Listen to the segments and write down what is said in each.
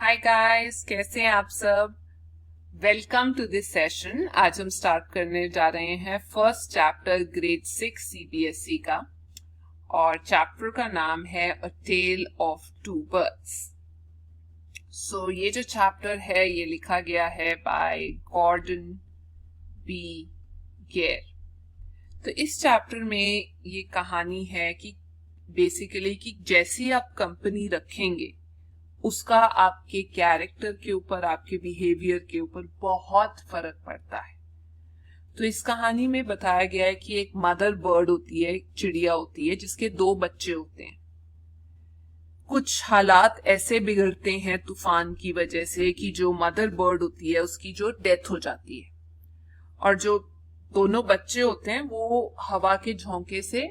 Hi guys, कैसे हैं आप सब। Welcome to this session. आज हम स्टार्ट करने जा रहे हैं फर्स्ट चैप्टर ग्रेड 6 सीबीएसई का और चैप्टर का नाम है अ टेल ऑफ टू बर्ड्स। सो ये जो चैप्टर है ये लिखा गया है बाय गॉर्डन बी गेर। तो इस चैप्टर में ये कहानी है कि बेसिकली कि जैसी आप कंपनी रखेंगे उसका आपके कैरेक्टर के ऊपर, आपके बिहेवियर के ऊपर बहुत फर्क पड़ता है। तो इस कहानी में बताया गया है कि एक मदर बर्ड होती है, एक चिड़िया होती है जिसके 2 बच्चे होते हैं। कुछ हालात ऐसे बिगड़ते हैं तूफान की वजह से कि जो मदर बर्ड होती है उसकी जो डेथ हो जाती है और जो दोनों बच्चे होते हैं वो हवा के झोंके से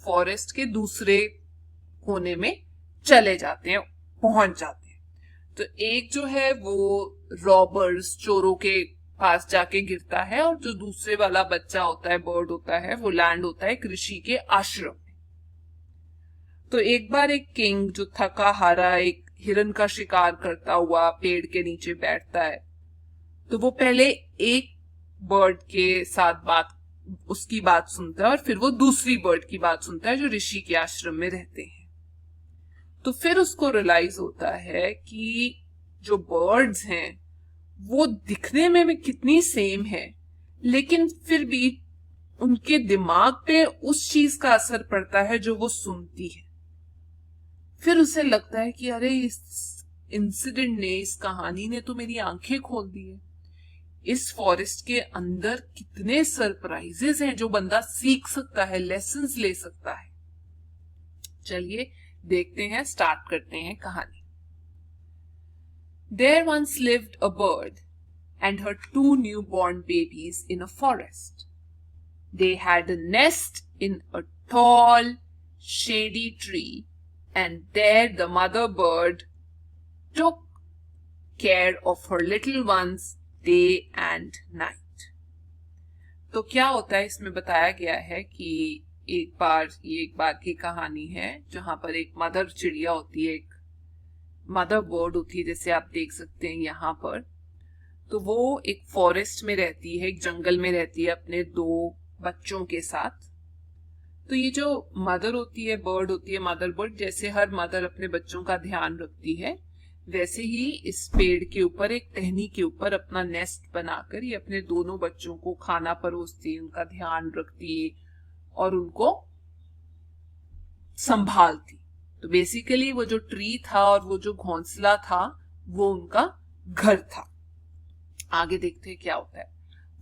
फॉरेस्ट के दूसरे कोने में चले जाते हैं, पहुंच जाते हैं। तो एक जो है वो रॉबर्स, चोरों के पास जाके गिरता है और जो दूसरे वाला बच्चा होता है, बर्ड होता है, वो लैंड होता है कृषि के आश्रम में। तो एक बार एक किंग जो थका हारा एक हिरन का शिकार करता हुआ पेड़ के नीचे बैठता है। तो वो पहले एक बर्ड के साथ उसकी बात सुनता है और फिर वो दूसरी बर्ड की बात सुनता है जो ऋषि के आश्रम में रहते हैं। तो फिर उसको रियलाइज होता है कि जो बर्ड्स हैं वो दिखने में भी कितनी सेम है, लेकिन फिर भी उनके दिमाग पे उस चीज का असर पड़ता है जो वो सुनती है। फिर उसे लगता है कि अरे इस इंसिडेंट ने, इस कहानी ने तो मेरी आंखें खोल दी है। इस फॉरेस्ट के अंदर कितने सरप्राइजेस हैं जो बंदा सीख सकता है, लेसन्स ले सकता है। चलिए देखते हैं, स्टार्ट करते हैं कहानी। There once lived a bird and her 2 newborn babies in a forest. They had a nest in a tall, shady tree, and there the mother bird took care of her little ones day and night. तो क्या होता है, इसमें बताया गया है कि एक बार की कहानी है जहां पर एक मदर चिड़िया होती है, एक मदर बर्ड होती है, जैसे आप देख सकते हैं यहाँ पर। तो वो एक फॉरेस्ट में रहती है, एक जंगल में रहती है अपने 2 बच्चों के साथ। तो ये जो मदर होती है, बर्ड होती है, मदर बर्ड, जैसे हर मदर अपने बच्चों का ध्यान रखती है वैसे ही इस पेड़ के ऊपर, एक टहनी के ऊपर अपना नेस्ट बनाकर ये अपने दोनों बच्चों को खाना परोसती, उनका ध्यान रखती और उनको संभालती। तो बेसिकली वो जो ट्री था और वो जो घोंसला था वो उनका घर था। आगे देखते हैं क्या होता है।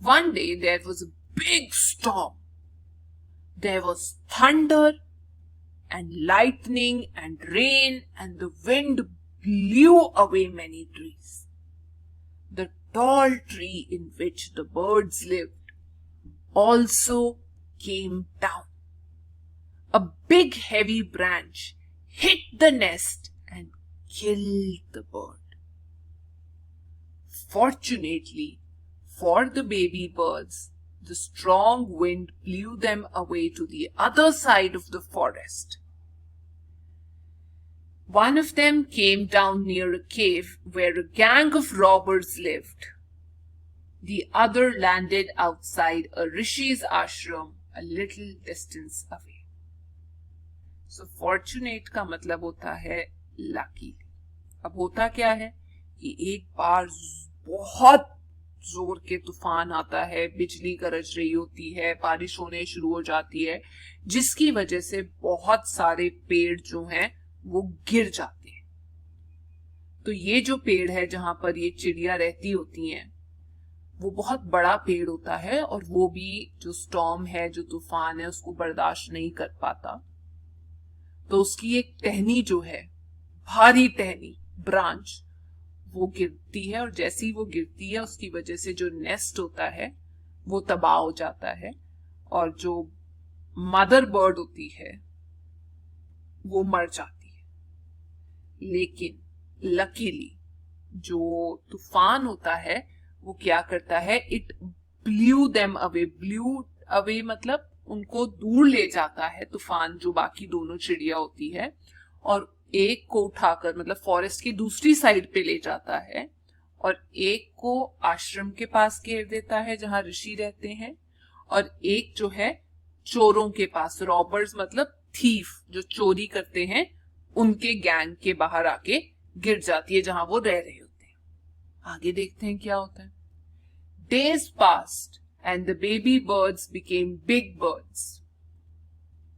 One day there was a big storm. There was thunder and lightning and rain and the wind blew away many trees. The tall tree in which the birds lived also came down. A big heavy branch hit the nest and killed the bird. Fortunately for the baby birds, the strong wind blew them away to the other side of the forest. One of them came down near a cave where a gang of robbers lived. The other landed outside a rishi's ashram a little distance away. So fortunate का मतलब होता है lucky. अब होता क्या है कि एक बार बहुत जोर के तूफान आता है, बिजली गरज रही होती है, बारिश होने शुरू हो जाती है, जिसकी वजह से बहुत सारे पेड़ जो हैं वो गिर जाते हैं। तो ये जो पेड़ है जहां पर ये चिड़िया रहती होती हैं वो बहुत बड़ा पेड़ होता है और वो भी जो स्टॉर्म है, जो तूफान है, उसको बर्दाश्त नहीं कर पाता। तो उसकी एक टहनी जो है, भारी टहनी, ब्रांच, वो गिरती है और जैसे ही वो गिरती है उसकी वजह से जो नेस्ट होता है वो तबाह हो जाता है और जो मदर बर्ड होती है वो मर जाती है। लेकिन लकीली जो तूफान होता है वो क्या करता है, it blew them away. Blue away मतलब उनको दूर ले जाता है तूफान, जो बाकी दोनों चिड़िया होती है, और एक को उठाकर मतलब फॉरेस्ट की दूसरी साइड पे ले जाता है और एक को आश्रम के पास घेर देता है जहां ऋषि रहते हैं, और एक जो है चोरों के पास, रॉबर्स मतलब थीफ जो चोरी करते हैं, उनके गैंग के बाहर आके गिर जाती है जहां वो रह रहे होते हैं। आगे देखते हैं क्या होता है। Days passed and the baby birds became big birds.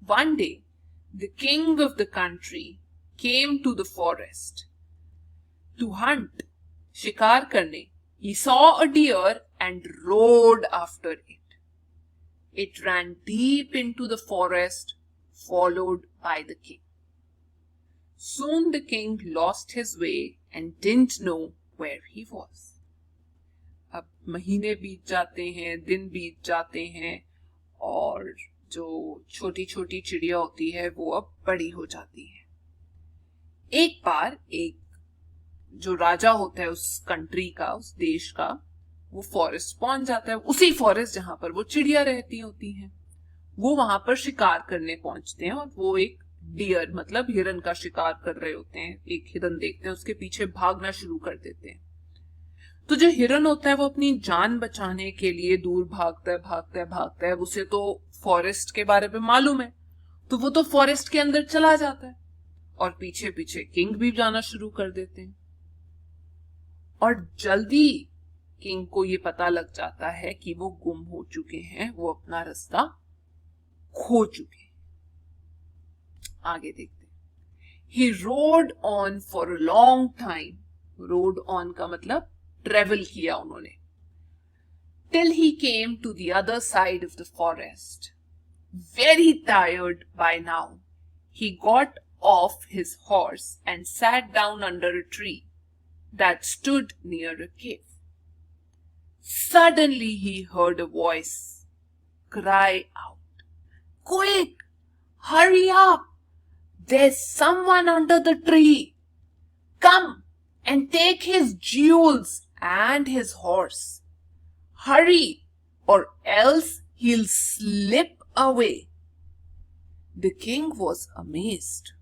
One day, the king of the country came to the forest to hunt, शिकार करने. He saw a deer and rode after it. It ran deep into the forest, followed by the king. Soon the king lost his way and didn't know where he was. अब महीने बीत जाते हैं, दिन बीत जाते हैं, और जो छोटी छोटी चिड़िया होती है वो अब बड़ी हो जाती है। एक बार एक जो राजा होता है उस कंट्री का, उस देश का, वो फॉरेस्ट पहुंच जाता है, उसी फॉरेस्ट जहां पर वो चिड़िया रहती होती हैं। वो वहां पर शिकार करने पहुंचते हैं और वो एक डियर मतलब हिरन का शिकार कर रहे होते हैं। एक हिरन देखते हैं, उसके पीछे भागना शुरू कर देते हैं। तो जो हिरन होता है वो अपनी जान बचाने के लिए दूर भागता है भागता है भागता है। उसे तो फॉरेस्ट के बारे में मालूम है, तो वो तो फॉरेस्ट के अंदर चला जाता है और पीछे पीछे किंग भी जाना शुरू कर देते हैं। और जल्दी किंग को ये पता लग जाता है कि वो गुम हो चुके हैं, वो अपना रास्ता खो चुके हैं। आगे देखते हैं। He rode on for a long time. Rode on का मतलब ट्रेवल किया उन्होंने, till he came to the other side of the forest. Very tired by now, he got off his horse and sat down under a tree that stood near a cave. Suddenly he heard a voice cry out, "Quick, hurry up! There's someone under the tree. Come and take his jewels and his horse. Hurry, or else he'll slip away." The king was amazed.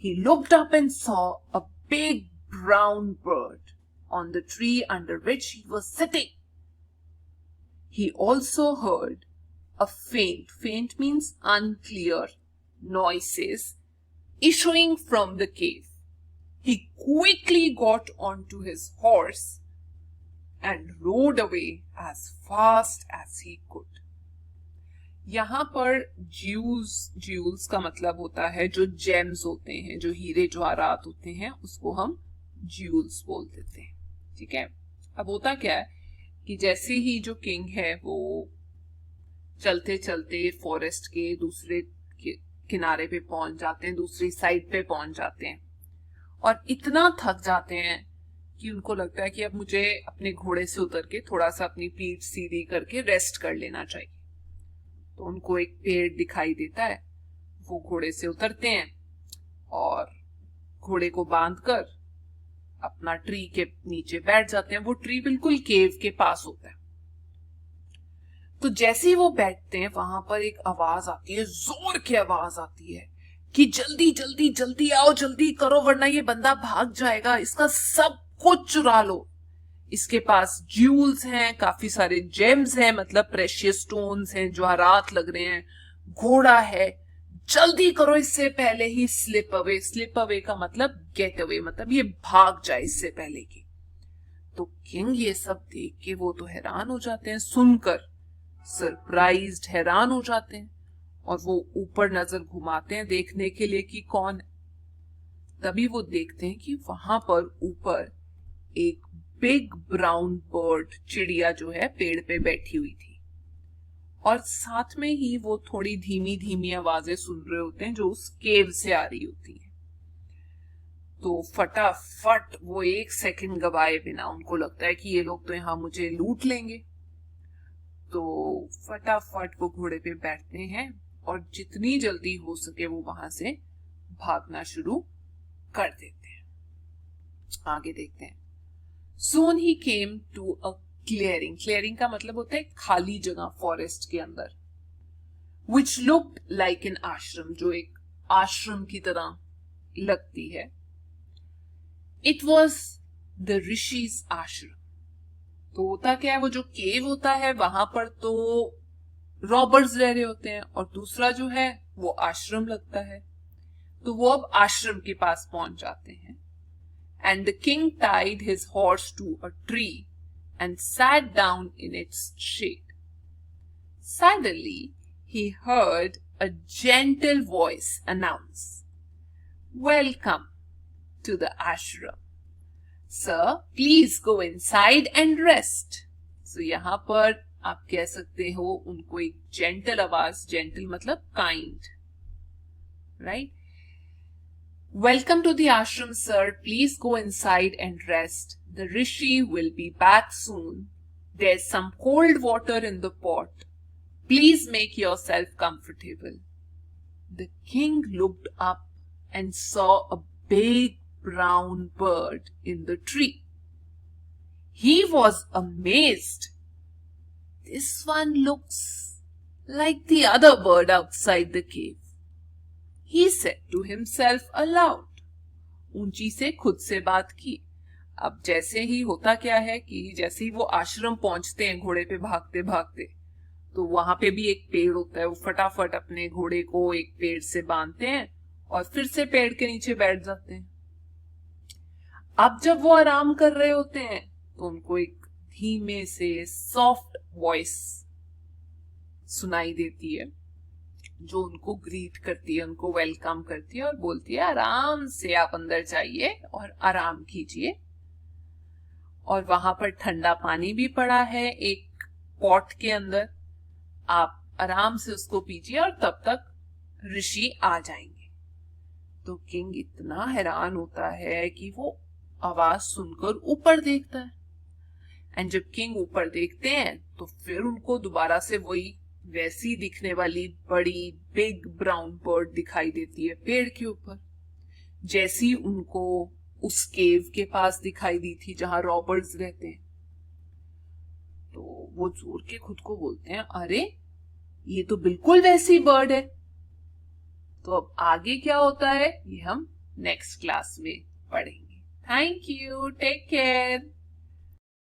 He looked up and saw a big brown bird on the tree under which he was sitting. He also heard a faint means unclear, noises issuing from the cave. He quickly got onto his horse and rode away as fast as he could. यहाँ पर Jules का मतलब होता है जो James होते हैं, जो हीरे जवाहरात होते हैं, उसको हम ज्यूल्स बोल देते हैं। ठीक है। अब होता क्या है कि जैसे ही जो किंग है वो चलते चलते फॉरेस्ट के दूसरे किनारे पे पहुंच जाते हैं, दूसरी साइड पे पहुंच जाते हैं, और इतना थक जाते हैं कि उनको लगता है कि अब मुझे अपने घोड़े से उतर के थोड़ा सा अपनी पीठ सीधी करके रेस्ट कर लेना चाहिए। तो उनको एक पेड़ दिखाई देता है, वो घोड़े से उतरते हैं और घोड़े को बांधकर अपना ट्री के नीचे बैठ जाते हैं। वो ट्री बिल्कुल केव के पास होता है। तो जैसे ही वो बैठते हैं वहां पर एक आवाज आती है, जोर की आवाज आती है कि जल्दी जल्दी जल्दी आओ, जल्दी करो वरना ये बंदा भाग जाएगा, इसका सब कुछ चुरा लो। इसके पास ज्यूल्स हैं, काफी सारे जेम्स हैं मतलब प्रेशियस स्टोन्स हैं, जवाहरात लग रहे हैं, घोड़ा है, जल्दी करो इससे पहले ही स्लिप अवे। स्लिप अवे का मतलब गेट अवे, मतलब ये भाग जाए इससे पहले की। तो किंग ये सब देख के वो तो हैरान हो जाते हैं, सुनकर सरप्राइज्ड हैरान हो जाते हैं, और वो ऊपर नजर घुमाते हैं देखने के लिए कि कौन है। तभी वो देखते हैं कि वहां पर ऊपर एक बिग ब्राउन बर्ड, चिड़िया जो है पेड़ पे बैठी हुई थी, और साथ में ही वो थोड़ी धीमी धीमी आवाजें सुन रहे होते हैं जो उस केव से आ रही होती हैं। तो फटाफट वो एक सेकंड गवाए बिना, उनको लगता है कि ये लोग तो यहाँ मुझे लूट लेंगे, तो फटाफट वो घोड़े पे बैठते हैं और जितनी जल्दी हो सके वो वहां से भागना शुरू कर देते हैं। आगे देखते हैं। Soon he came to a clearing. Clearing का मतलब होता है खाली जगह फॉरेस्ट के अंदर, which looked like an ashram, जो एक आश्रम की तरह लगती है. इट वॉज द ऋषिज आश्रम. तो होता क्या है, वो जो केव होता है वहां पर तो रॉबर्स रह रहे होते हैं और दूसरा जो है वो आश्रम लगता है. तो वो अब आश्रम के पास पहुंच जाते हैं. And the king tied his horse to a tree and sat down in its shade. Suddenly he heard a gentle voice announce, "Welcome to the ashram. Sir, please go inside and rest." So यहाँ पर आप कह सकते हो उनको एक gentle आवाज, gentle मतलब kind, right? Welcome to the ashram, sir. Please go inside and rest. The rishi will be back soon. There's some cold water in the pot. Please make yourself comfortable. The king looked up and saw a big brown bird in the tree. He was amazed. This one looks like the other bird outside the cave. He said to himself aloud. ऊंची से खुद से बात की. अब जैसे ही होता क्या है कि जैसे ही वो आश्रम पहुंचते हैं घोड़े पे भागते भागते, तो वहां पे भी एक पेड़ होता है. वो फटाफट अपने घोड़े को एक पेड़ से बांधते हैं और फिर से पेड़ के नीचे बैठ जाते हैं. अब जब वो आराम कर रहे होते हैं तो उनको एक धीमे से सॉफ्ट वॉइस सुनाई देती है जो उनको ग्रीट करती है, उनको वेलकम करती है और बोलती है, आराम से आप अंदर जाइए और आराम कीजिए. और वहां पर ठंडा पानी भी पड़ा है एक पॉट के अंदर. आप आराम से उसको पीजिए और तब तक ऋषि आ जाएंगे. तो किंग इतना हैरान होता है कि वो आवाज सुनकर ऊपर देखता है. एंड जब किंग ऊपर देखते हैं तो फिर उनको दोबारा से वही वैसी दिखने वाली बड़ी बिग ब्राउन बर्ड दिखाई देती है पेड़ के ऊपर, जैसी उनको उस केव के पास दिखाई दी थी जहां रॉबर्ट्स रहते हैं. तो वो जोर के खुद को बोलते हैं, अरे ये तो बिल्कुल वैसी बर्ड है. तो अब आगे क्या होता है ये हम नेक्स्ट क्लास में पढ़ेंगे. Thank you, take care.